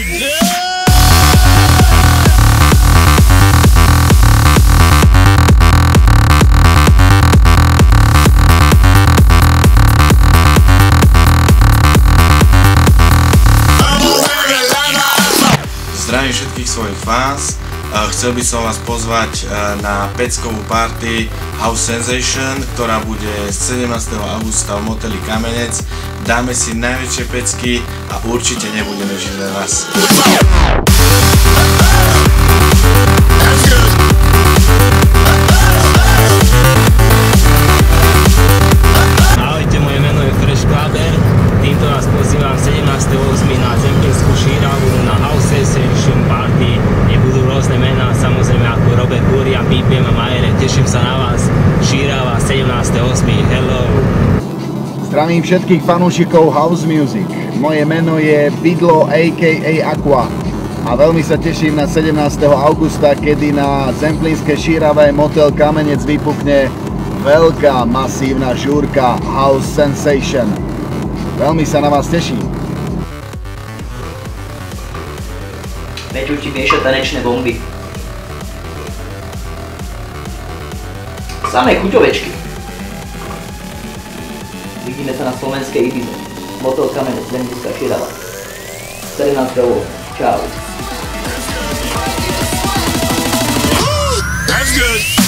Zdravím všetkých svojich fans. Chcel by som vás pozvať na peckovú party House Sensation, ktorá bude 17. augusta v moteli Kamenec. Dáme si najväčšie pecky a určite nebudeme žiť len raz. Ahojte, moje meno je Fresh Klaber. Týmto vás pozývam 17.8. na Zemplínsku šíravu na House Sensation Party, kde budú rôzne mená, samozrejme ako Robert Burian, BPM a Majere. Teším sa na vás. Šírava 17.8. Hello! Zdravím všetkých fanúšikov House Music. Moje meno je Bydlo a.k.a. Aqua a veľmi sa teším na 17. augusta, kedy na Zemplínskej šírave motel Kamenec vypukne veľká masívna žúrka House Sensation. Veľmi sa na vás teším. Peťo ti mieša tanečné bomby. Samé chuťovečky. Vidíme sa na slovenskej Ibize. Motel Kamenec, Zemplínska šírava. 17. Čau. That's good.